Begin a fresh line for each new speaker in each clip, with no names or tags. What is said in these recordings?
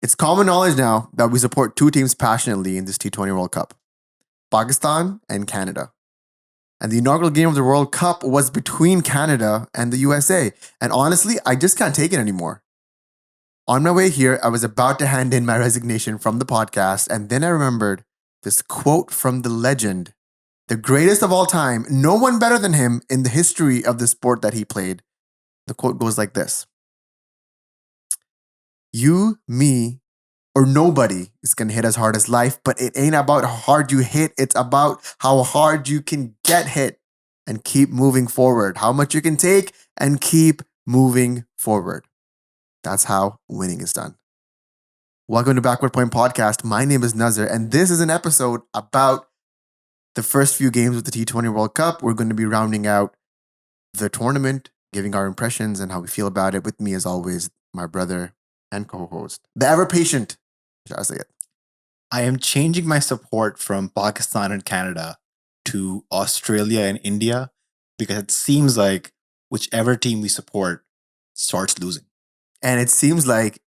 It's common knowledge now that we support two teams passionately in this T20 World Cup, Pakistan and Canada. And the inaugural game of the World Cup was between Canada and the USA. And honestly, I just can't take it anymore. On my way here, I was about to hand in my resignation from the podcast, and then I remembered this quote from the legend, the greatest of all time, no one better than him in the history of the sport that he played. The quote goes like this: "You, me, or nobody is going to hit as hard as life, but it ain't about how hard you hit. It's about how hard you can get hit and keep moving forward. How much you can take and keep moving forward. That's how winning is done." Welcome to Backward Point Podcast. My name is Nazar, and this is an episode about the first few games of the T20 World Cup. We're going to be rounding out the tournament, giving our impressions and how we feel about it. With me, as always, my brother and co-host, the ever-patient Shah Sayed.
I am changing my support from Pakistan and Canada to Australia and India because it seems like whichever team we support starts losing.
And it seems like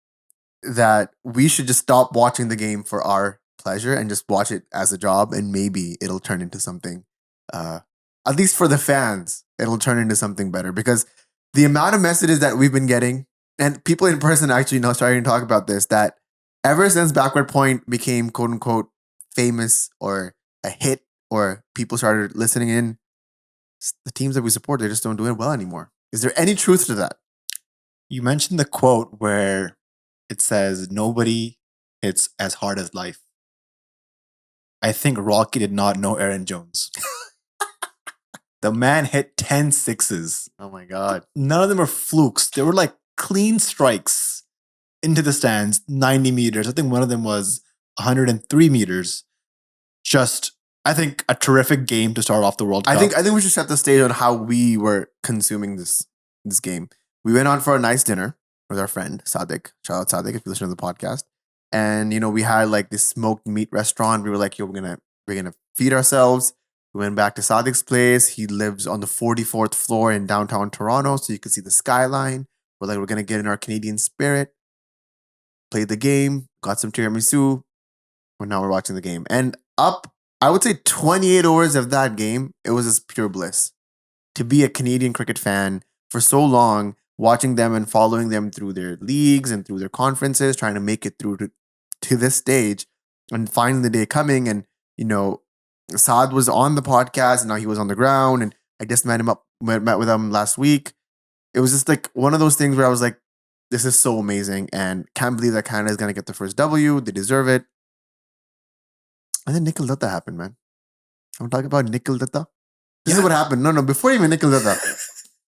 that we should just stop watching the game for our pleasure and just watch it as a job, and maybe it'll turn into something, at least for the fans, it'll turn into something better, because the amount of messages that we've been getting, and people in person actually now starting to talk about this, that ever since Backward Point became quote unquote famous or a hit, or people started listening in, the teams that we support, they just don't do it well anymore. Is there any truth to that?
You mentioned the quote where it says, "Nobody hits as hard as life." I think Rocky did not know Aaron Jones. The man hit 10 sixes.
Oh my God.
None of them are flukes. They were like clean strikes into the stands, 90 meters. I think one of them was 103 meters. Just, I think, a terrific game to start off the World Cup.
I think we should set the stage on how we were consuming this game. We went on for a nice dinner with our friend Sadiq. Shout out Sadiq if you listen to the podcast. And we had like this smoked meat restaurant. We were like, yo, we're gonna feed ourselves. We went back to Sadiq's place. He lives on the 44th floor in downtown Toronto, so you could see the skyline. We're like, we're gonna get in our Canadian spirit. Played the game, got some tiramisu, and now we're watching the game. And I would say 28 hours of that game, it was just pure bliss. To be a Canadian cricket fan for so long, watching them and following them through their leagues and through their conferences, trying to make it through to this stage, and finally the day coming. And, Saad was on the podcast, and now he was on the ground, and I just met with him last week. It was just like one of those things where I was like, this is so amazing, and can't believe that Canada is going to get the first W. They deserve it. And then Nikhil Datta happened, man. I'm talking about Nikhil Datta. This is what happened. No, before even Nikhil Datta.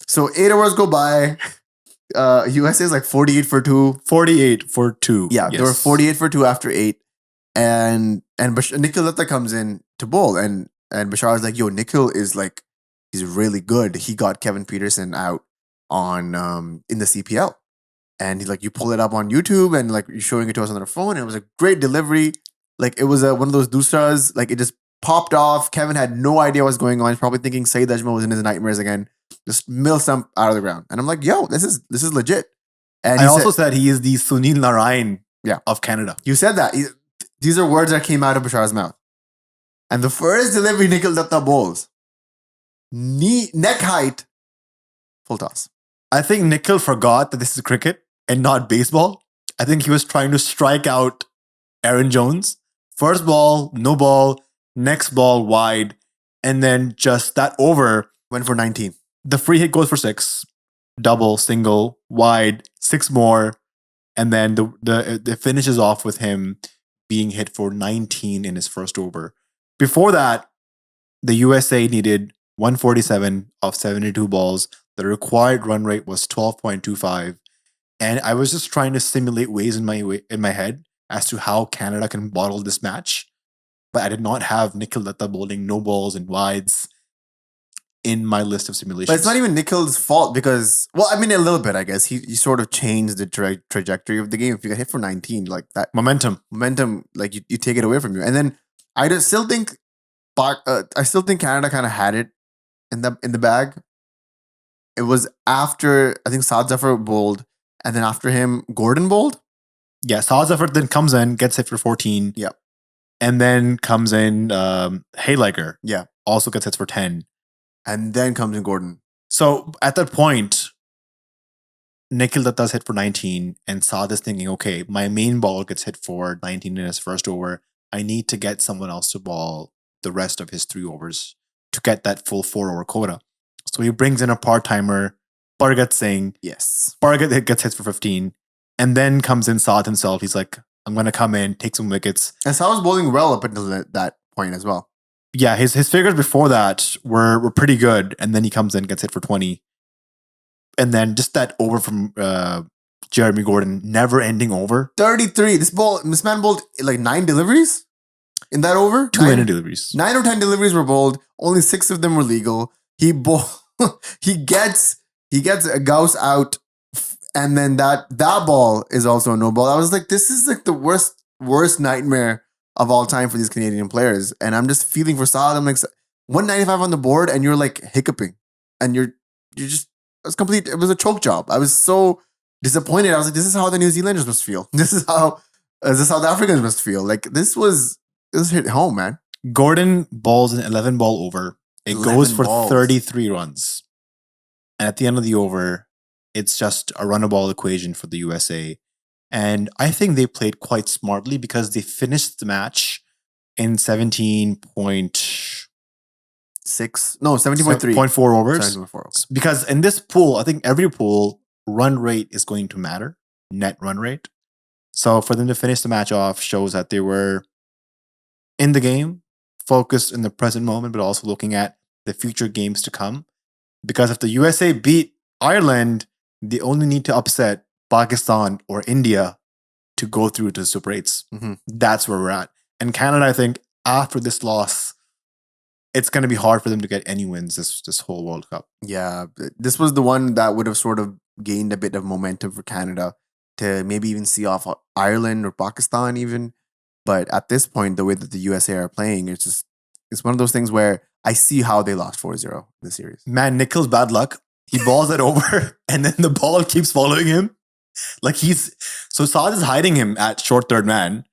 So 8 hours go by. USA is like 48 for 2.
48 for 2.
Yeah, yes. They were 48 for 2 after 8. And Nikhil Datta comes in to bowl. And Bashar is like, yo, Nikhil is like, he's really good. He got Kevin Peterson out on in the CPL. And he's like, you pull it up on YouTube and like you're showing it to us on our phone. And it was a great delivery. Like it was one of those dusras. Like it just popped off. Kevin had no idea what's going on. He's probably thinking Saeed Ajmal was in his nightmares again. Just mill stump out of the ground. And I'm like, yo, this is legit. And
I also said he is the Sunil Narayan of Canada.
You said that. These are words that came out of Bashar's mouth. And the first delivery Nikhil Datta bowls, neck height, full toss.
I think Nikhil forgot that this is cricket and not baseball. I think he was trying to strike out Aaron Jones. First ball, no ball. Next ball, wide. And then just that over.
Went for 19.
The free hit goes for 6. Double, single, wide, 6 more. And then the finishes off with him being hit for 19 in his first over. Before that, the USA needed 147 of 72 balls. The required run rate was 12.25. And I was just trying to simulate ways in my head as to how Canada can bottle this match. But I did not have Nikhil Datta bowling no balls and wides in my list of simulations.
But it's not even Nikhil's fault because, well, I mean, a little bit, I guess. He sort of changed the trajectory of the game. If you get hit for 19, like that
momentum,
like you take it away from you. And then I still think Canada kind of had it in the bag. It was after, I think Saad Zafar bowled, and then after him, Gordon bowled.
Yeah, Saad Zafar then comes in, gets hit for 14.
Yep.
And then comes in Hayliger.
Yeah.
Also gets hits for 10.
And then comes in Gordon.
So at that point, Nikhil Datta's hit for 19, and Saad is thinking, okay, my main ball gets hit for 19 in his first over. I need to get someone else to ball the rest of his 3 overs to get that full 4-over quota. So he brings in a part-timer, Bhargat Singh.
Yes.
Bhargat gets hits for 15. And then comes in Saad himself. He's like, I'm going to come in, take some wickets.
And Saad was bowling well up until that point as well.
Yeah, his figures before that were pretty good. And then he comes in, gets hit for 20. And then just that over from Jeremy Gordon, never ending over.
33. This man bowled like 9 deliveries in that over.
2 inning deliveries.
9 or 10 deliveries were bowled. Only 6 of them were legal. He gets a Gauss out, and then that ball is also a no ball. I was like, this is like the worst nightmare of all time for these Canadian players. And I'm just feeling for Saad. I'm like 195 on the board, and you're like hiccuping, and you're just it was a choke job. I was so disappointed. I was like, this is how the New Zealanders must feel. This is how the South Africans must feel. Like this hit home, man.
Gordon bowls an 11 ball over. It
11
goes for
balls.
33 runs. And at the end of the over, it's just a run-a-ball equation for the USA. And I think they played quite smartly because they finished the match in 17.6.
17.3.
0.4 overs.
17.4 overs.
Because in this pool, I think every pool, run rate is going to matter. Net run rate. So for them to finish the match off shows that they were in the game, focused in the present moment, but also looking at the future games to come. Because if the USA beat Ireland, they only need to upset Pakistan or India to go through to Super 8s.
Mhm.
That's where we're at. And Canada, I think, after this loss, it's going to be hard for them to get any wins this whole World Cup.
Yeah, this was the one that would have sort of gained a bit of momentum for Canada to maybe even see off Ireland or Pakistan even. But at this point, the way that the USA are playing, it's one of those things where I see how they lost 4-0 in the series.
Man, Nikhil's bad luck. He balls it over and then the ball keeps following him. Like so Saad is hiding him at short third man.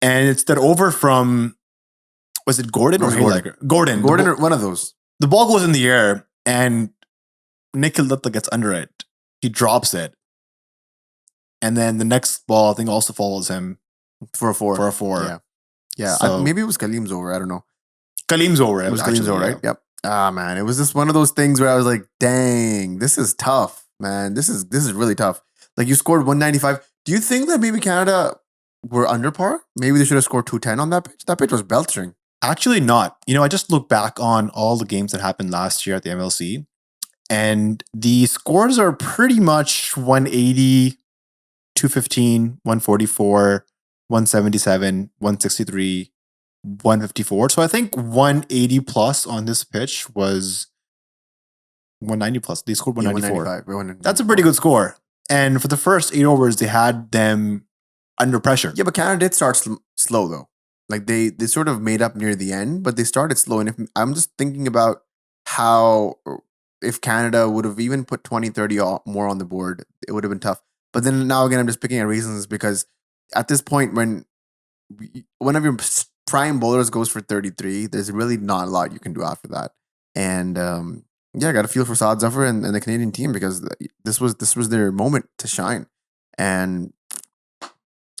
And it's that over from, was it Gordon or Hayliger? Gordon.
Gordon or one of those.
The ball goes in the air and Nikhil Datta gets under it. He drops it. And then the next ball, I think, also follows him
For a 4.
for a 4.
Yeah. Yeah.
So-
Maybe it was Kaleem's over. I don't know.
Kaleem's over.
It was Kaleem's over,
yeah.
right? Yep. Ah, man. It was just one of those things where I was like, dang, this is tough, man. This is really tough. Like you scored 195. Do you think that maybe Canada were under par? Maybe they should have scored 210 on that pitch. That pitch was beltering.
Actually, not. I just look back on all the games that happened last year at the MLC, and the scores are pretty much 180, 215, 144, 177, 163, 154. So I think 180 plus on this pitch was 190 plus. They scored 194.
195.
That's a pretty good score. And for the first 8 overs, they had them under pressure.
Yeah, but Canada did start slow though. Like they sort of made up near the end, but they started slow. And if I'm just thinking about how if Canada would have even put 20, 30 more on the board, it would have been tough. But then now again, I'm just picking at reasons because at this point, when one of your prime bowlers goes for 33, there's really not a lot you can do after that. And yeah, I got to feel for Saad Zafar and the Canadian team because this was their moment to shine. And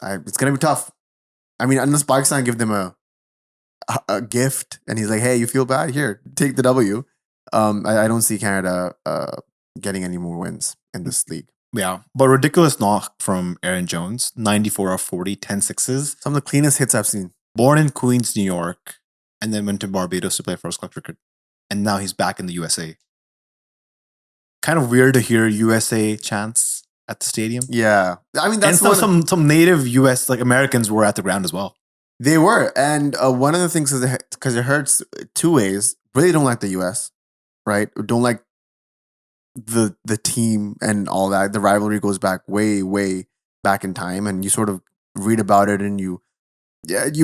it's gonna be tough. I mean, unless Pakistan give them a gift and he's like, hey, you feel bad? Here, take the W. I don't see Canada getting any more wins in this league.
Yeah, but ridiculous knock from Aaron Jones, 94 of 40, 10 sixes.
Some of the cleanest hits I've seen.
Born in Queens, New York, and then went to Barbados to play first class cricket. And now he's back in the USA. Kind of weird to hear USA chants at the stadium.
Yeah, I mean that's
and some native US like Americans were at the ground as well.
They were, and one of the things is because it hurts 2 ways. Really don't like the US, right? Don't like the team and all that. The rivalry goes back way back in time, and you sort of read about it and you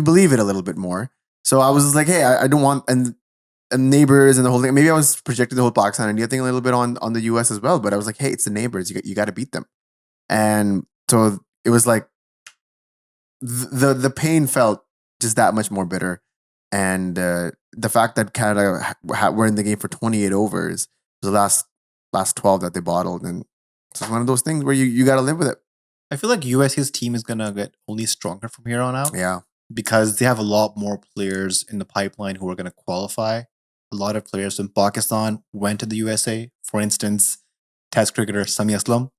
believe it a little bit more. So I was just like, hey, I don't want and neighbors and the whole thing. Maybe I was projecting the whole Pakistan India thing a little bit on the US as well. But I was like, hey, it's the neighbors. You got to beat them. And so it was like the pain felt just that much more bitter, and the fact that Canada were in the game for 28 overs, the last 12 that they bottled, and it's just one of those things where you got to live with it.
I feel like USA's team is gonna get only stronger from here on out.
Yeah,
Because they have a lot more players in the pipeline who are going to qualify. A lot of players from Pakistan went to the USA. For instance, Test cricketer Sami Aslam,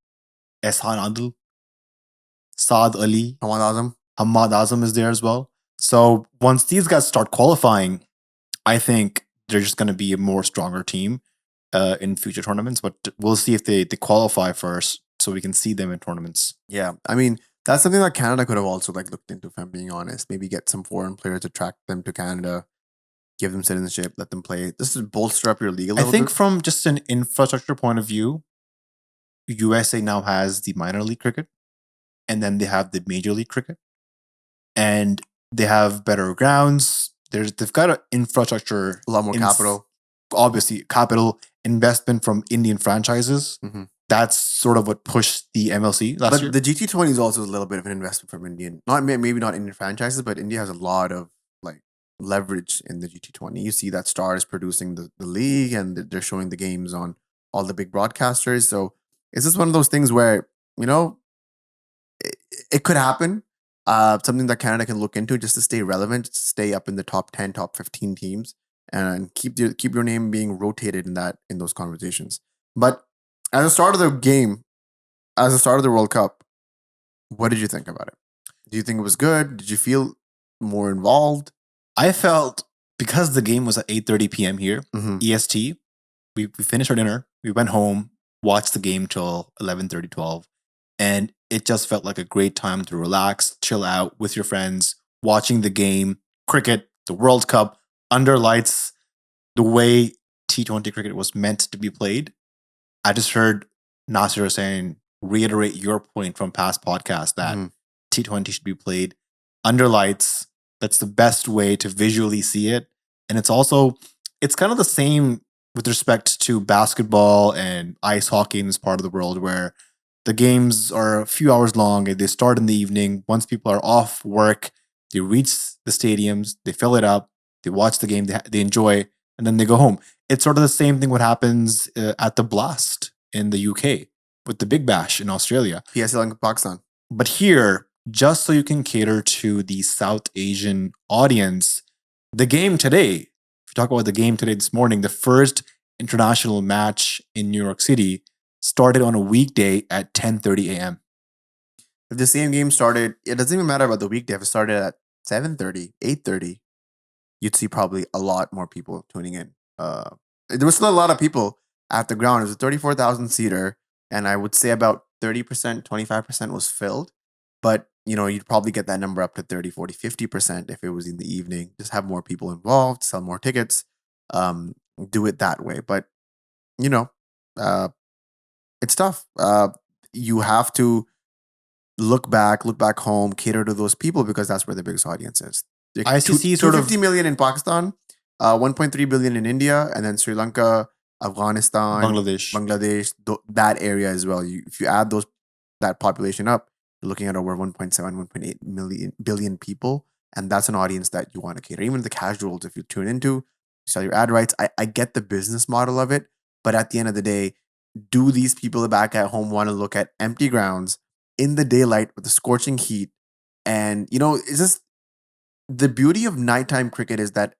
Ehsan Adil, Saad Ali,
Hamad Azam.
Hamad Azam is there as well. So once these guys start qualifying, I think they're just going to be a more stronger team in future tournaments. But we'll see if they qualify first so we can see them in tournaments.
Yeah, I mean that's something that Canada could have also like looked into. If I'm being honest, maybe get some foreign players, attract them to Canada, give them citizenship, let them play. This is bolster up your league a
I
little
think
bit.
from just an infrastructure point of view, USA now has the minor league cricket, and then they have the major league cricket, and they have better grounds. They've got an infrastructure,
A lot more capital.
obviously capital investment from Indian franchises.
Mhm.
That's sort of what pushed the MLC last
But
year.
the GT20 is also a little bit of an investment from Indian, not maybe not Indian franchises, but India has a lot of like leverage in the GT20. You see that Star is producing the league, and they're showing the games on all the big broadcasters. So it's just one of those things where you know it could happen. Something that Canada can look into just to stay relevant, stay up in the top 10, top 15 teams, and keep your name being rotated in those conversations. But at the start of the game, as the start of the World Cup, what did you think about it? Do you think it was good? Did you feel more involved?
I felt because the game was at 8:30 p.m. here,
Mhm.
EST, we finished our dinner, we went home, watched the game till 11:30, 12, and it just felt like a great time to relax, chill out with your friends, watching the game, cricket, the World Cup, under lights, the way T20 cricket was meant to be played. I just heard Nasir saying, reiterate your point from past podcasts that
Mhm.
T20 should be played under lights. That's the best way to visually see it. And it's kind of the same with respect to basketball and ice hockey in this part of the world where the games are a few hours long and they start in the evening. Once people are off work, they reach the stadiums, they fill it up, they watch the game, they enjoy, and then they go home. It's sort of the same thing what happens at the Blast in the UK with the Big Bash in Australia.
PSL and Pakistan.
But here, just so you can cater to the South Asian audience, the game today, if you talk about the game today this morning, the first international match in New York City started on a weekday at 10:30 a.m.
If the same game started, it doesn't even matter about the weekday. If it started at 7:30, 8:30, you'd see probably a lot more people tuning in. There was still a lot of people at the ground. It was a 34,000 seater, and I would say about 30%, 25% was filled. But, you'd probably get that number up to 30, 40, 50% if it was in the evening. Just have more people involved, sell more tickets, do it that way. But, you know, uh, it's tough. You have to look back home, cater to those people because that's where the biggest audience is.
ICC sort of
250 million in Pakistan, 1.3 billion in India, and then Sri Lanka, Afghanistan,
Bangladesh.
that area as well. If you add that population up, you're looking at over 1.7, 1.8 billion people, and that's an audience that you want to cater. Even the casuals, if you tune into, you sell your ad rights. I get the business model of it, but at the end of the day, do these people back at home want to look at empty grounds in the daylight with the scorching heat? And it's just the beauty of nighttime cricket is that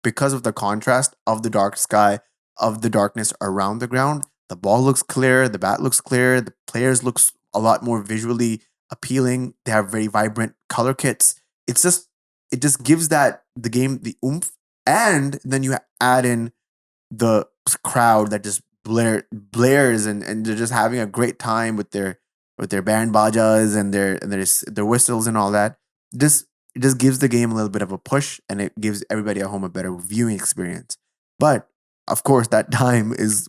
because of the contrast of the dark sky, of the darkness around the ground, the ball looks clear, the bat looks clear, the players looks a lot more visually appealing. They have very vibrant color kits. It just gives the game the oomph, and then you add in the crowd that just blares and they're just having a great time with their band bajas and their whistles and all that. It just gives the game a little bit of a push, and it gives everybody at home a better viewing experience. But of course, that time is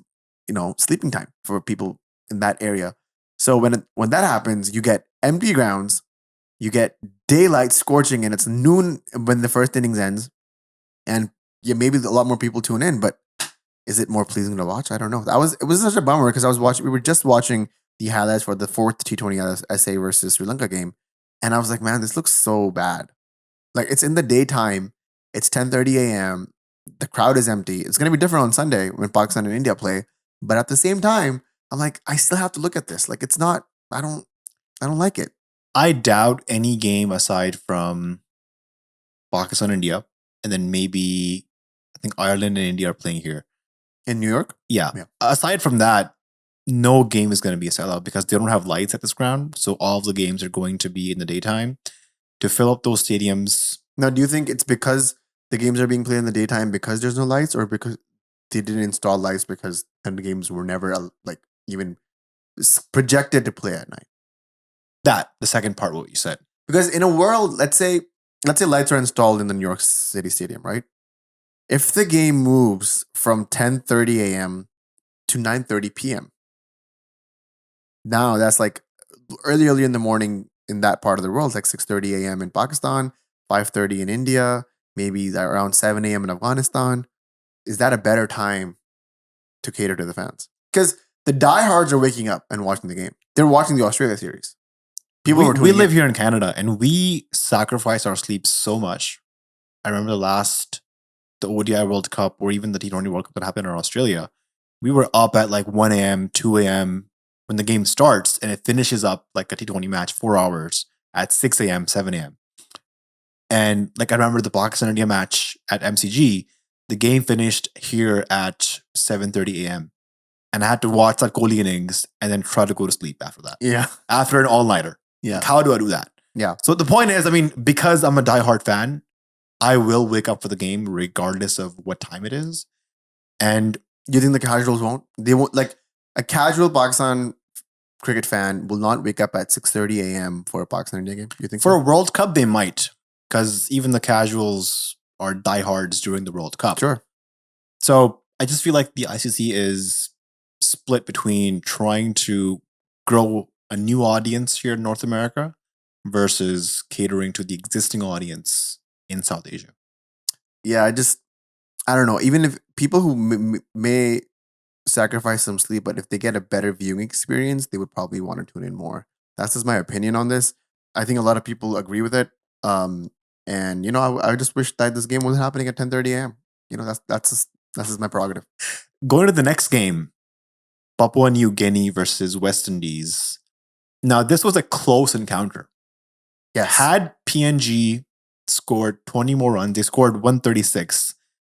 sleeping time for people in that area. So when that happens, you get empty grounds, you get daylight scorching, and it's noon when the first innings ends, and yeah, maybe a lot more people tune in, but is it more pleasing to watch? I don't know. It was such a bummer because we were just watching the highlights for the fourth T20 SA versus Sri Lanka game, And I was like, man, this looks so bad. Like it's in the daytime. It's 10:30 a.m. The crowd is empty. It's gonna be different on Sunday when Pakistan and India play. But at the same time, I'm like, I still have to look at this. Like it's not. I don't like it.
I doubt any game aside from Pakistan, India, and then maybe I think Ireland and India are playing here.
In New York,
Yeah.
Yeah.
Aside from that, no game is going to be a sellout because they don't have lights at this ground. So all of the games are going to be in the daytime to fill up those stadiums.
now do you think it's because the games are being played in the daytime because there's no lights, or because they didn't install lights because the games were never like even projected to play at night?
That, the second part, what you said.
Because in a world, let's say lights are installed in the New York City Stadium, right? If the game moves from 10:30 a.m. to 9:30 p.m., now that's like early in the morning in that part of the world, like 6:30 a.m. in Pakistan, 5:30 in India, maybe around 7 a.m. in Afghanistan. Is that a better time to cater to the fans? Because the diehards are waking up and watching the game. They're watching the Australia series. People were
We
tuning
live
in.
here in Canada and we sacrifice our sleep so much. I remember the ODI World Cup or even the T20 World Cup that happened in Australia. We were up at like 1 a.m., 2 a.m. when the game starts and it finishes up like a T20 match, 4 hours at 6 a.m., 7 a.m. And like I remember the Pakistan India match at MCG, the game finished here at 7:30 a.m. And I had to watch that Kohli innings and then try to go to sleep after that.
Yeah.
After an all-nighter.
Yeah.
Like, how do I do that?
Yeah.
So the point is, I mean, because I'm a diehard fan, I will wake up for the game regardless of what time it is. And
You think the casuals won't? They won't. Like a casual Pakistan cricket fan will not wake up at 6:30 a.m. for a Pakistan India game. You think
for
so?
a World Cup, they might, because even the casuals are diehards during the World Cup.
Sure.
So I just feel like the ICC is split between trying to grow a new audience here in North America versus catering to the existing audience in South Asia.
Yeah, I don't know. Even if people who may sacrifice some sleep, but if they get a better viewing experience, they would probably want to tune in more. That's just my opinion on this. I think a lot of people agree with it. And I just wish that this game was happening at 10:30 a.m. That's just my prerogative.
Going to the next game, Papua New Guinea versus West Indies. Now, this was a close encounter.
Yes.
Had PNG scored 20 more runs, they scored 136.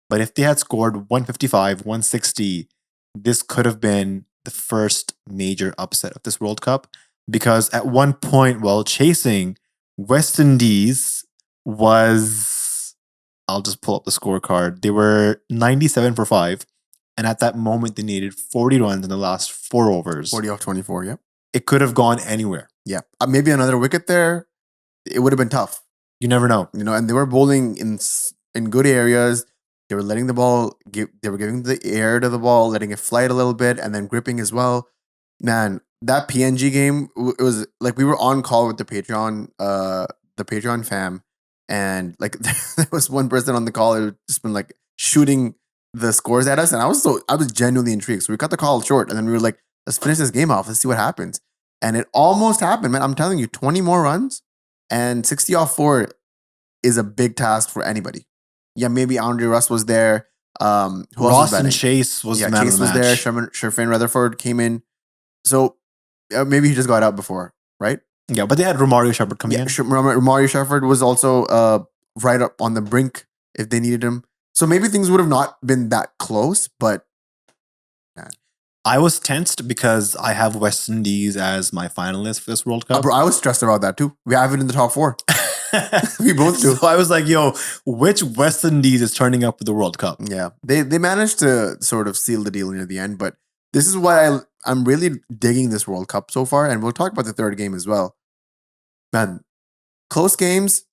But if they had scored 155, 160, this could have been the first major upset of this World Cup. Because at one point, while chasing, West Indies was, I'll just pull up the scorecard. They were 97 for 5. And at that moment, they needed 40 runs in the last 4 overs.
40 off 24. Yep.
It could have gone anywhere.
Yeah. Maybe another wicket there. It would have been tough.
You never know.
And they were bowling in good areas. They were letting the ball they were giving the air to the ball, letting it fly a little bit, and then gripping as well. Man, that PNG game, it was like we were on call with the Patreon fam, and like there was one person on the call who had just been like shooting the scores at us, and I was genuinely intrigued. So we cut the call short, and then we were like, let's finish this game off. Let's see what happens. And it almost happened, man. I'm telling you, 20 more runs and 60 off 4 is a big task for anybody. Yeah, maybe Andre Russ was there. Who else was
Ross and
batting?
Chase was the man
Chase
of the
was
match.
there. Sherfane Rutherford came in. So maybe he just got out before, right?
Yeah, but they had Romario Shepherd coming in.
Mario Shepherd was also right up on the brink if they needed him. So maybe things would have not been that close, but
I was tensed because I have West Indies as my finalist for this World Cup.
bro, I was stressed about that too. We have it in the top 4. We both do.
So I was like, yo, which West Indies is turning up for the World Cup?
Yeah, they managed to sort of seal the deal near the end, but this is why I'm really digging this World Cup so far, and we'll talk about the third game as well. Man, close games,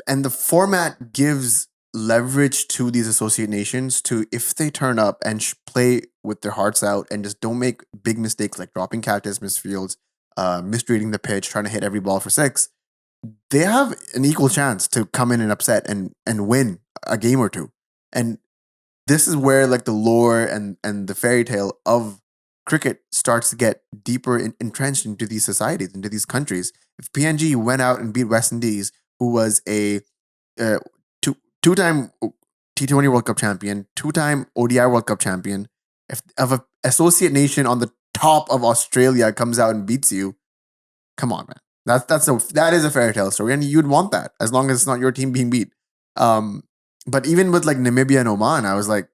and the format gives leverage to these associate nations to, if they turn up and play with their hearts out and just don't make big mistakes like dropping catches, misfields, misreading the pitch, trying to hit every ball for 6, they have an equal chance to come in and upset and win a game or two. And this is where like the lore and the fairy tale of cricket starts to get deeper entrenched into these societies, into these countries. If PNG went out and beat West Indies, who was a two-time T20 World Cup champion, two-time ODI World Cup champion, if an associate nation on the top of Australia comes out and beats you, come on, man. That is a fairy tale story, and you'd want that as long as it's not your team being beat. But even with like Namibia and Oman, I was like,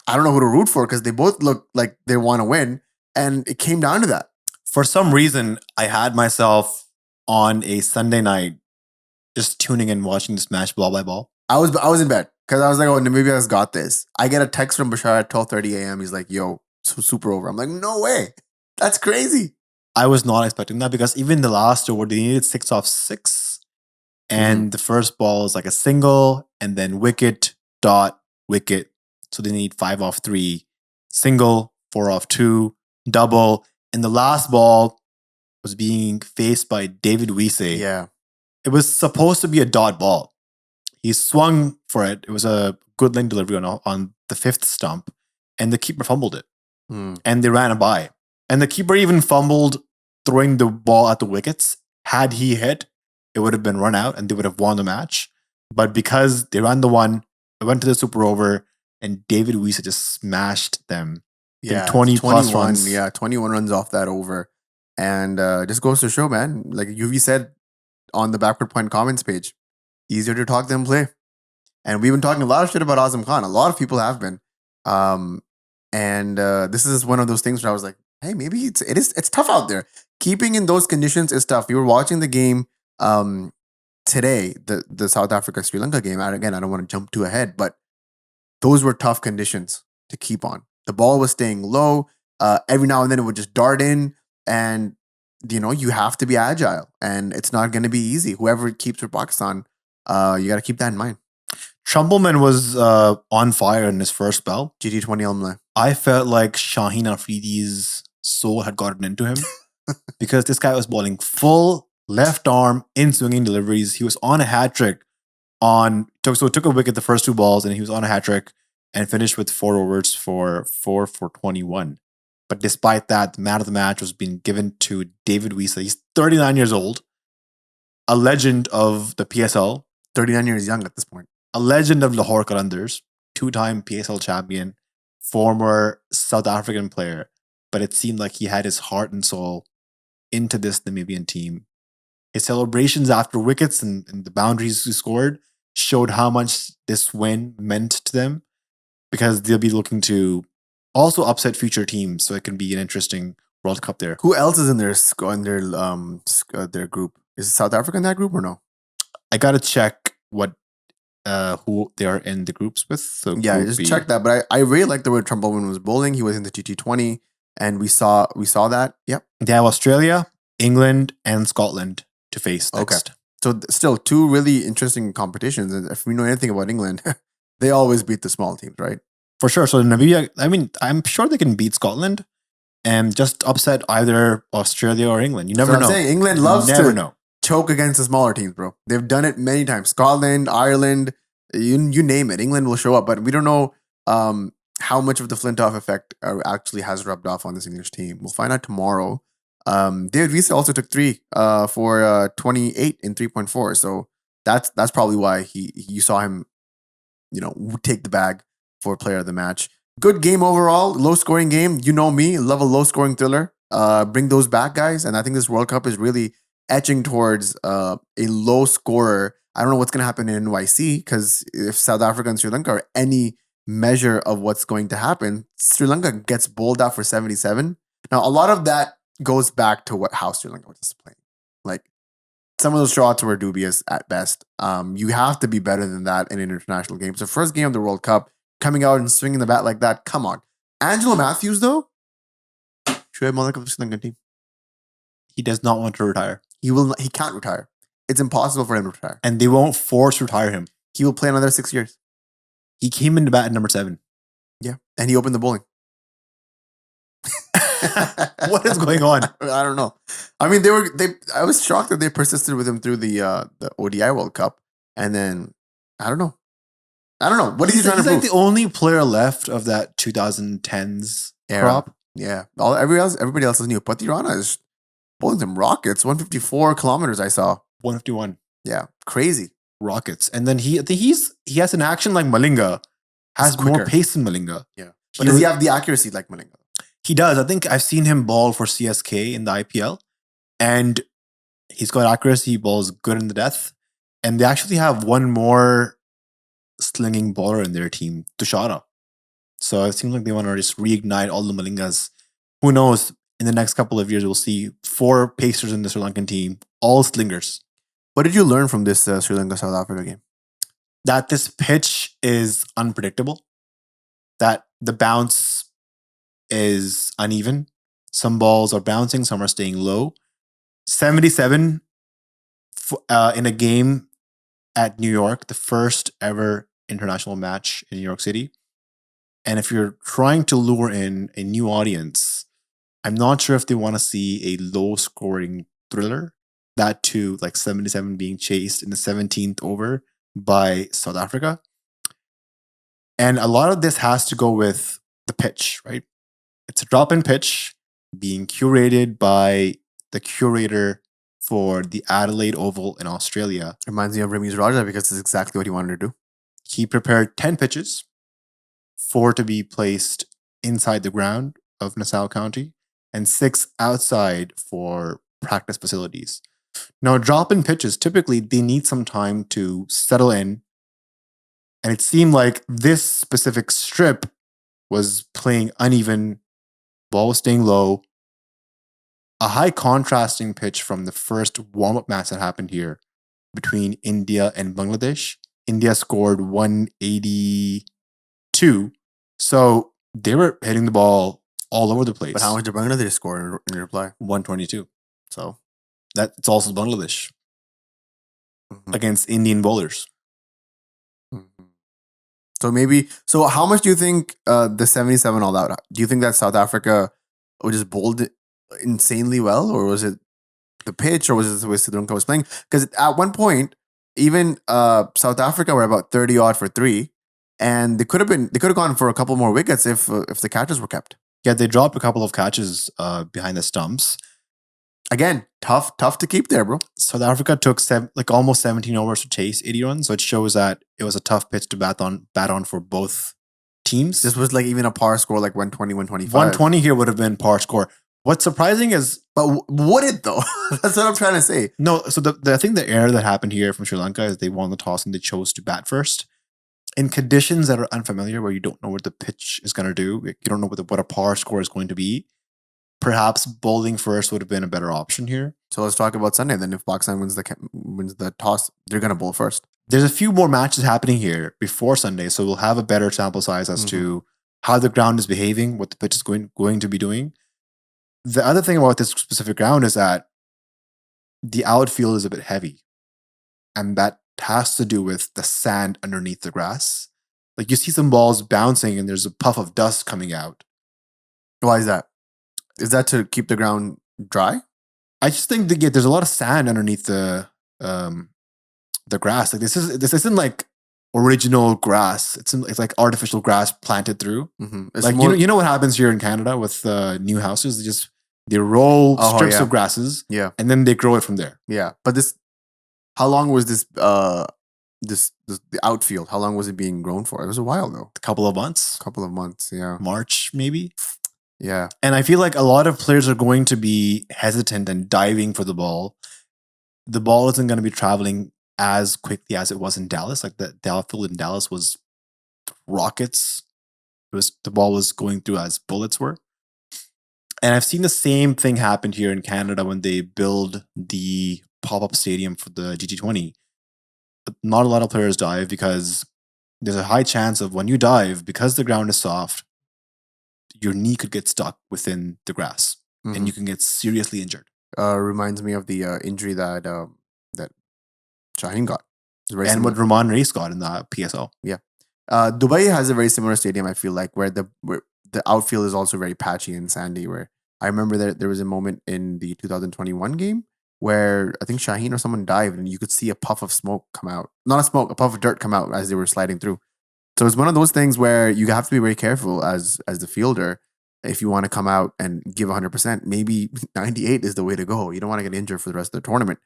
I don't know who to root for because they both look like they want to win, and it came down to that.
For some reason, I had myself on a Sunday night just tuning in, watching this match ball by ball.
I was in bed because I was like, oh, Namibia's got this. I get a text from Bashar at 12:30 a.m. He's like, yo, super over. I'm like, no way. That's crazy.
I was not expecting that because even the last over, they needed 6 off 6. And the first ball is like a single and then wicket, dot, wicket. So they need 5 off 3, single, 4 off 2, double. And the last ball was being faced by David Wiese.
Yeah.
It was supposed to be a dot ball. He swung for it. It was a good line delivery on the 5th stump. And the keeper fumbled it. And they ran it by. And the keeper even fumbled throwing the ball at the wickets. Had he hit, it would have been run out and they would have won the match. But because they ran the one, it went to the super over, and David Wiese just smashed them in 20 plus runs.
Yeah, 21 runs off that over. And just goes to show, man, like UV said on the Backward Point comments page, easier to talk than play. And we've been talking a lot of shit about Azam Khan. A lot of people have been. And this is one of those things where I was like, hey, maybe it's tough out there. Keeping in those conditions is tough. We were watching the game today, the South Africa-Sri Lanka game. Again, I don't want to jump too ahead, but those were tough conditions to keep on. The ball was staying low. Every now and then it would just dart in, and you have to be agile, and it's not going to be easy. Whoever keeps for Pakistan, you got to keep that in mind.
Trumpleman was on fire in his first spell.
GT20 alumni.
I felt like Shaheen Afridi's soul had gotten into him because this guy was bowling full left arm in swinging deliveries. He was on a hat trick took a wicket the first 2 balls, and he was on a hat trick and finished with 4 overs for 4 for 21. But despite that, the man of the match was being given to David Wiese. He's 39 years old, a legend of the PSL.
39 years young at this point.
A legend of Lahore Qalandars, 2-time PSL champion, former South African player. But it seemed like he had his heart and soul into this Namibian team. His celebrations after wickets and the boundaries he scored showed how much this win meant to them, because they'll be looking to also upset future teams, so it can be an interesting World Cup there.
Who else is in their group? Is South Africa in that group or no?
I gotta check who they are in the groups with. So
yeah, just check that. But I really like the way Trumpleman was bowling. He was in the GT20, and we saw that. Yep.
They have Australia, England, and Scotland to face next.
Okay. So still 2 really interesting competitions. And if we know anything about England, they always beat the small teams, right?
For sure. So Namibia, I mean, I'm sure they can beat Scotland and just upset either Australia or England. You never know.
I'm saying England loves to choke against the smaller teams, bro. They've done it many times. Scotland, Ireland, you name it. England will show up, but we don't know how much of the Flintoff effect actually has rubbed off on this English team. We'll find out tomorrow. David Wiese also took 3 for 28 in 3.4. So that's probably why you saw him, take the bag for player of the match. Good game overall, low scoring game. You know me, love a low scoring thriller. Bring those back, guys. And I think this World Cup is really etching towards a low scorer. I don't know what's going to happen in NYC, because if South Africa and Sri Lanka are any measure of what's going to happen, Sri Lanka gets bowled out for 77. Now, a lot of that goes back to how Sri Lanka was playing. Like, some of those shots were dubious at best. You have to be better than that in an international game. So first game of the World Cup, coming out and swinging the bat like that, come on. Angelo Matthews, though, Shoaib Malik of the Sri Lankan team.
He does not want to retire.
He can't retire. It's impossible for him to retire.
And they won't force retire him.
He will play another 6 years.
He came into bat at number 7.
Yeah. And he opened the bowling.
What is going on?
I don't know. I mean, I was shocked that they persisted with him through the ODI World Cup, and then I don't know. What are you trying to prove?
He's like the only player left of that 2010s crop.
Yeah. Everybody else is new. Patirana is bowling some rockets. 154 kilometers I saw.
151
Yeah. Crazy.
rockets. And then I think he has an action like Malinga, has more
quicker.
pace than Malinga.
Yeah. But does he have the accuracy like Malinga?
He does. I think I've seen him ball for CSK in the IPL, and he's got accuracy. He balls good in the death, and they actually have one more slinging bowler in their team, Tushara. So it seems like they want to just reignite all the Malingas. Who knows? In the next couple of years, we'll see 4 pacers in the Sri Lankan team, all slingers.
What did you learn from this Sri Lanka South Africa game?
That this pitch is unpredictable. That the bounce is uneven. Some balls are bouncing, some are staying low. 77 in a game at New York, the first ever international match in New York City. And if you're trying to lure in a new audience, I'm not sure if they want to see a low scoring thriller. That too, like 77 being chased in the 17th over by South Africa. And a lot of this has to go with the pitch, right? It's a drop in pitch being curated by the curator for the Adelaide Oval in Australia.
Reminds me of Ramiz Raja because it's exactly what he wanted to do.
He prepared 10 pitches, 4 to be placed inside the ground of Nassau County and 6 outside for practice facilities. Now, drop-in pitches, typically they need some time to settle in. And it seemed like this specific strip was playing uneven, ball was staying low. A high contrasting pitch from the first warm-up match that happened here between India and Bangladesh. India scored 182. So they were hitting the ball all over the place.
But how much did Bangladesh score in reply?
122.
So
that's also Bangladesh against Indian bowlers.
So how much do you think the 77 all out? Do you think that South Africa just bowled insanely well, or was it the pitch, or was it the way Sri Lanka was playing? Because at one point, even South Africa were about 30 odd for 3, and they could have gone for a couple more wickets if the catches were kept.
Yeah, they dropped a couple of catches behind the stumps.
Again, tough to keep there, bro.
South Africa took almost 17 overs to chase 80 runs, so it shows that it was a tough pitch to bat on for both teams.
This was like even a par score, like 120, 125.
120 here would have been par score. What's surprising is,
but would it though? That's what I'm trying to say.
No, so I think the error that happened here from Sri Lanka is they won the toss and they chose to bat first. In conditions that are unfamiliar, where you don't know what the pitch is going to do, you don't know what a par score is going to be, perhaps bowling first would have been a better option here.
So let's talk about Sunday then. If Pakistan wins the toss, they're going to bowl first.
There's a few more matches happening here before Sunday, so we'll have a better sample size as to how the ground is behaving, what the pitch is going to be doing. The other thing about this specific ground is that the outfield is a bit heavy, and that has to do with the sand underneath the grass. Like you see some balls bouncing and there's a puff of dust coming out.
Why is that? Is that to keep the ground dry?
I just think that there's a lot of sand underneath the grass. Like this isn't like original grass. It's like artificial grass planted through. Like you know what happens here in Canada with new houses? They roll strips of grasses, and then they grow it from there.
Yeah, but how long was this? The outfield. How long was it being grown for? It was a while though.
A couple of months.
Yeah.
March maybe.
Yeah.
And I feel like a lot of players are going to be hesitant and diving for the ball. The ball isn't going to be traveling as quickly as it was in Dallas. Like the outfield in Dallas was rockets. The ball was going through as bullets were. And I've seen the same thing happen here in Canada when they build the pop-up stadium for the GT20. But not a lot of players dive because there's a high chance of when you dive, because the ground is soft, your knee could get stuck within the grass and you can get seriously injured.
Reminds me of the injury that Shaheen got.
And what Roman Reis got in the PSL.
Yeah. Dubai has a very similar stadium, I feel like, where the outfield is also very patchy and sandy. Where I remember there was a moment in the 2021 game where I think Shaheen or someone dived and you could see a puff of smoke come out. Not a smoke, a puff of dirt come out as they were sliding through. So it's one of those things where you have to be very careful as the fielder. if you want to come out and give 100%, maybe 98 is the way to go. You don't want to get injured for the rest of the tournament.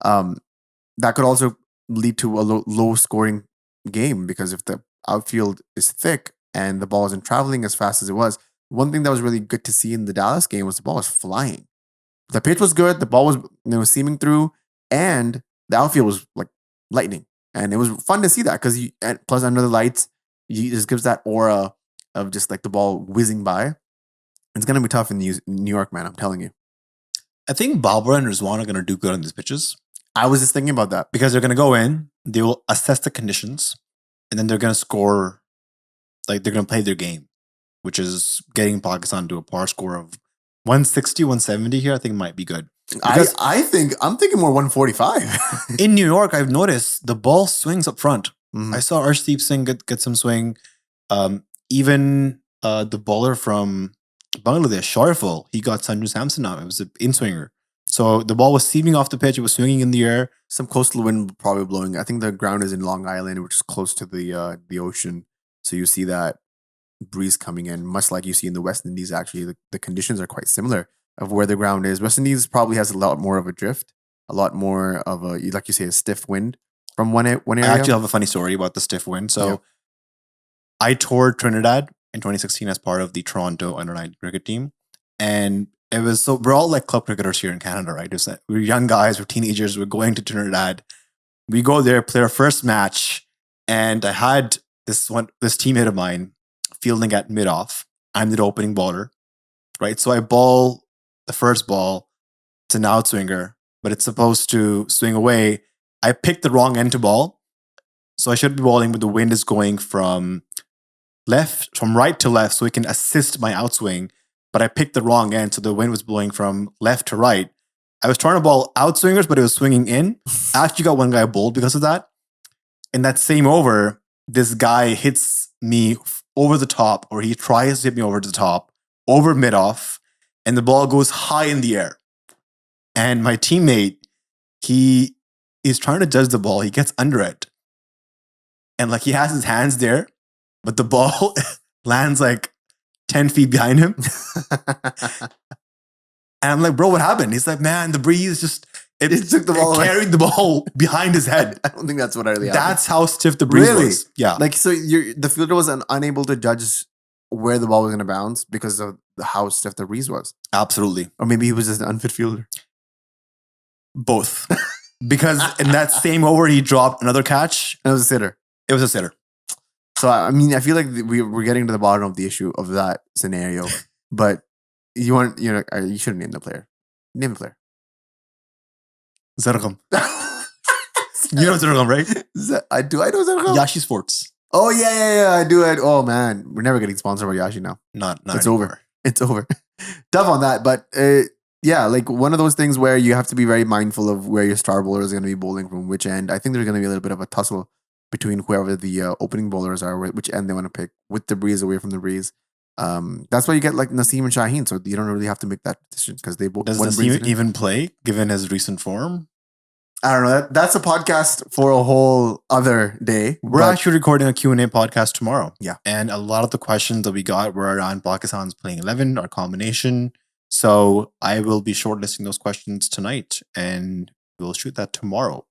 That could also lead to a low scoring game because if the outfield is thick and the ball isn't traveling as fast as it was, one thing that was really good to see in the Dallas game was the ball was flying. The pitch was good, the ball was seaming through, and the outfield was like lightning. And it was fun to see that because plus under the lights, it just gives that aura of just like the ball whizzing by. It's going to be tough in New York, man. I'm telling you.
I think Balbora and Rizwan are going to do good on these pitches.
I was just thinking about that.
Because they're going to go in, they will assess the conditions, and then they're going to score, like they're going to play their game, which is getting Pakistan to a par score of 160, 170 here, I think might be good.
I'm thinking more 145.
In New York, I've noticed the ball swings up front.
Mhm.
I saw Arshdeep Singh get some swing. Even the bowler from Bangladesh, Shariful, he got Sanju Samson now. It was an in-swinger. So the ball was seaming off the pitch. It was swinging in the air.
Some coastal wind probably blowing. I think the ground is in Long Island, which is close to the ocean. So you see that breeze coming in, much like you see in the West Indies. Actually, the conditions are quite similar of where the ground is. West Indies probably has a lot more of a drift, a lot more of a, like you say, a stiff wind from one area.
I actually have a funny story about the stiff wind. So
Yeah.
I toured Trinidad in 2016 as part of the Toronto under-9 cricket team. And it was, so we're all like club cricketers here in Canada, right? It's like, we're young guys, we're teenagers, we're going to Trinidad. We go there, play our first match. And I had this teammate of mine fielding at mid-off. I'm the opening bowler, right? So I bowl the first ball. It's an outswinger, but it's supposed to swing away. I picked the wrong end to ball. So I should be bowling, but the wind is going from right to left so it can assist my outswing. But I picked the wrong end, so the wind was blowing from left to right. I was trying to bowl outswingers, but it was swinging in. I actually got one guy bowled because of that. In that same over, this guy hits me over the top, or he tries to hit me over the top, over mid-off, and the ball goes high in the air. And my teammate, he is trying to judge the ball. He gets under it. And like he has his hands there, but the ball lands like 10 feet behind him. And I'm like, bro, what happened? He's like, man, the breeze it took the ball, carried the ball behind his head.
I don't think that's what really happened.
That's how stiff the breeze
Really?
was. Yeah.
Like, so the fielder was unable to judge where the ball was going to bounce because of how stiff the breeze was.
Absolutely.
Or maybe he was just an unfit fielder.
Both. Because in that same over, he dropped another catch.
And it was a sitter.
It was a sitter.
So, I mean, I feel like we're getting to the bottom of the issue of that scenario. But you shouldn't name the player. Name the player.
Zargham. You know Zargham, right?
I know Zargham.
Yashi Sports.
Oh, yeah. I do it. Oh, man. We're never getting sponsored by Yashi now.
Not
It's
anymore.
over. It's over. Tough on that. But yeah, like one of those things where you have to be very mindful of where your star bowler is going to be bowling from which end. I think there's going to be a little bit of a tussle between whoever the opening bowlers are, which end they want to pick, with the breeze, away from the breeze. That's why you get like Naseem and Shaheen. So you don't really have to make that decision because they both.
Does
one brings
Naseem
it in.
even play, given his recent form?
I don't know. That's a podcast for a whole other day.
We're
but-
actually recording a Q&A podcast tomorrow.
Yeah.
And a lot of the questions that we got were around Pakistan's playing 11, our combination. So I will be shortlisting those questions tonight and we'll shoot that tomorrow.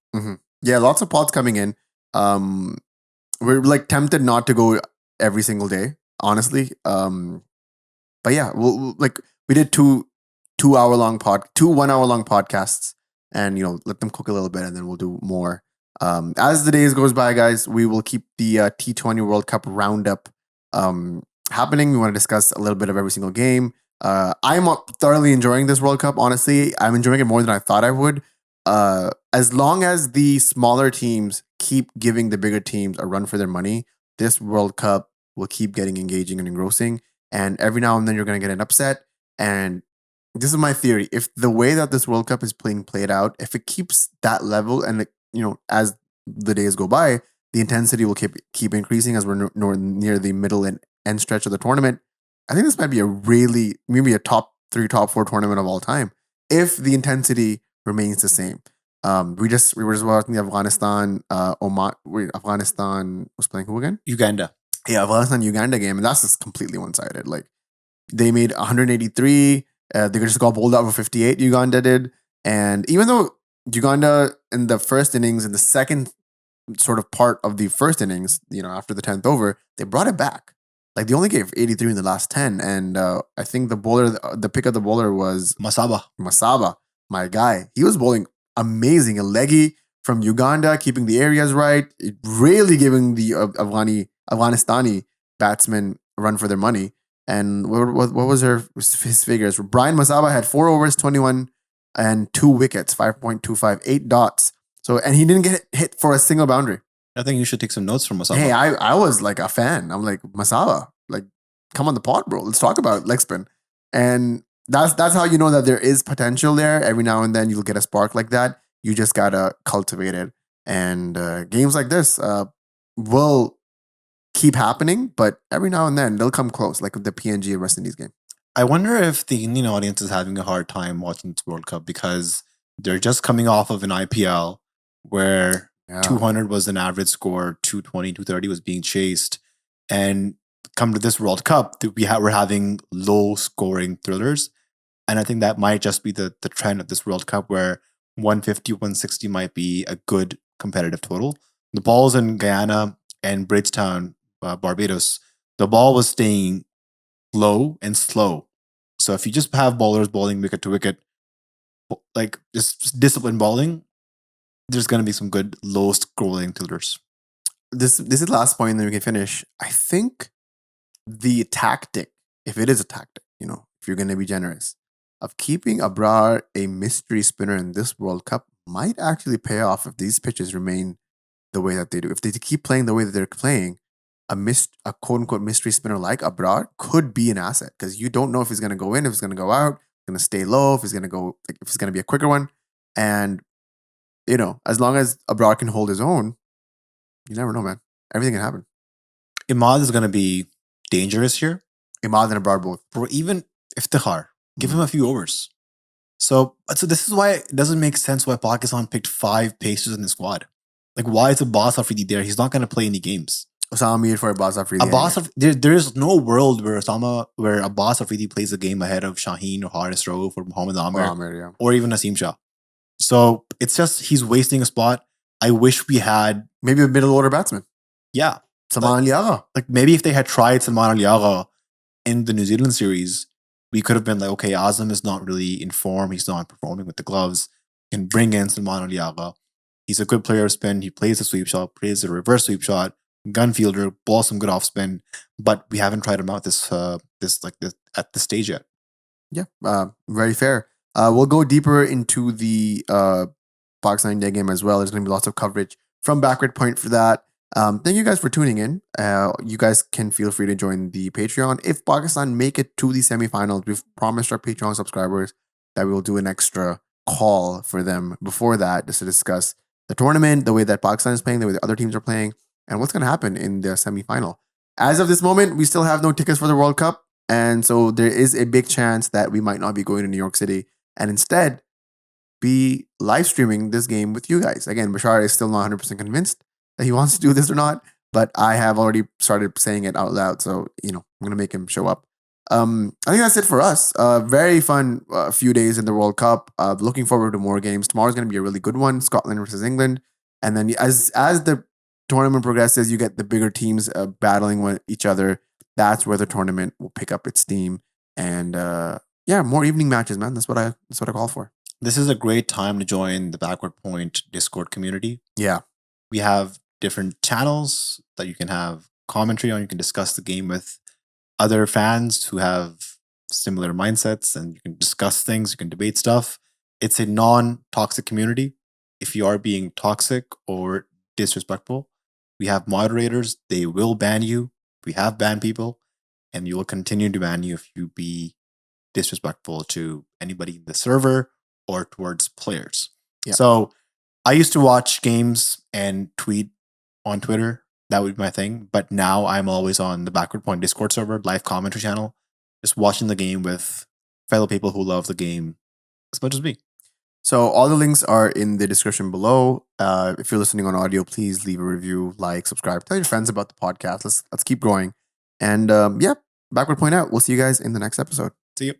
Yeah, lots of pods coming in. We're like tempted not to go every single day, honestly. But yeah, we did two 1 hour long podcasts, and let them cook a little bit, and then we'll do more. As the days goes by, guys, we will keep the T20 World Cup roundup happening. We want to discuss a little bit of every single game. I'm thoroughly enjoying this World Cup. Honestly, I'm enjoying it more than I thought I would. As long as the smaller teams keep giving the bigger teams a run for their money, this World Cup will keep getting engaging and engrossing. And every now and then you're going to get an upset. And this is my theory. If the way that this World Cup is played out, if it keeps that level and, as the days go by, the intensity will keep increasing as we're near the middle and end stretch of the tournament. I think this might be maybe a top 3, top 4 tournament of all time if the intensity remains the same. We were just watching the Afghanistan, Afghanistan was playing who again?
Uganda.
Yeah, Afghanistan Uganda game, and that's just completely one-sided. Like They made 183. They just got bowled out for 58. Uganda did, and even though Uganda in the first innings, in the second sort of part of the first innings, after the 10th over, they brought it back. Like they only gave 83 in the last 10, and I think the pick of the bowler was Masaba, my guy. He was bowling amazing, a leggy from Uganda, keeping the areas right, really giving the Afghanistani batsmen a run for their money. And what was his figures? Brian Masaba had 4 overs, 21 and 2 wickets, 5.25, 8 dots. So, and he didn't get hit for a single boundary.
I think you should take some notes from Masaba.
Hey, I was like a fan. I'm like, Masaba, like, come on the pod, bro. Let's talk about leg spin. And that's how you know that there is potential there. Every now and then you'll get a spark like that. You just gotta cultivate it. And games like this will keep happening, but every now and then they'll come close, like the PNG and West Indies game.
I wonder if the Indian audience is having a hard time watching this World Cup because they're just coming off of an IPL where 200 was an average score, 220, 230 was being chased. And come to this World Cup, we're having low scoring thrillers. And I think that might just be the trend of this World Cup where 150, 160 might be a good competitive total. The balls in Guyana and Bridgetown, Barbados, the ball was staying low and slow. So if you just have bowlers bowling wicket to wicket, like just disciplined bowling, there's going to be some good low scrolling tilters.
This is the last point, and then we can finish. I think the tactic, if it is a tactic, if you're going to be generous, of keeping Abrar a mystery spinner in this World Cup might actually pay off if these pitches remain the way that they do. If they keep playing the way that they're playing, a quote unquote mystery spinner like Abrar could be an asset because you don't know if he's going to go in, if he's going to go out, going to stay low, if he's going to be a quicker one. And, as long as Abrar can hold his own, you never know, man. Everything can happen.
Imad is going to be dangerous here.
Imad and Abrar both.
Or even Iftikhar. Give him a few overs. So this is why it doesn't make sense why Pakistan picked 5 pacers in the squad. Like, why is Abbas Afridi there? He's not going to play any games.
Osama Mir for Abbas Afridi.
There is no world where Abbas Afridi plays a game ahead of Shaheen or Haris Rauf or Mohammad Amir or even Naseem Shah. So it's just he's wasting a spot. I wish we had
maybe a middle order batsman.
Yeah,
Salman Ali Agha.
Like maybe if they had tried Salman Ali Agha in the New Zealand series, we could have been like, okay, Azam is not really in form. He's not performing with the gloves. We can bring in Salman Ali Agha. He's a good player of spin. He plays a sweep shot, plays a reverse sweep shot, gun fielder, ball some good off spin. But we haven't tried him out this at this stage yet.
Yeah, very fair. We'll go deeper into the Pakistan India game as well. There's going to be lots of coverage from Backward Point for that. Thank you guys for tuning in. You guys can feel free to join the Patreon. If Pakistan make it to the semifinals, we've promised our Patreon subscribers that we will do an extra call for them before that just to discuss the tournament, the way that Pakistan is playing, the way the other teams are playing, and what's going to happen in the semifinal. As of this moment, we still have no tickets for the World Cup, and so there is a big chance that we might not be going to New York City and instead be live streaming this game with you guys. Again, Bashar is still not 100% convinced that he wants to do this or not, but I have already started saying it out loud, so I'm going to make him show up. I think that's it for us. Very fun few days in the World Cup. Looking forward to more games. Tomorrow's going to be a really good one, Scotland versus England. And then as the tournament progresses, you get the bigger teams battling with each other. That's where the tournament will pick up its steam. And more evening matches, man. That's what I call for.
This is a great time to join the Backward Point Discord community.
Yeah.
We have different channels that you can have commentary on. You can discuss the game with other fans who have similar mindsets, and you can discuss things, you can debate stuff. It's a non-toxic community. If you are being toxic or disrespectful, we have moderators. They will ban you. We have banned people, and you will continue to ban you if you be disrespectful to anybody in the server or towards players.
Yeah.
So I used to watch games and tweet on Twitter. That would be my thing. But now I'm always on the Backward Point Discord server, live commentary channel, just watching the game with fellow people who love the game as much as me.
So all the links are in the description below. If you're listening on audio, please leave a review, like, subscribe, tell your friends about the podcast. Let's keep growing. And Backward Point out. We'll see you guys in the next episode.
See you.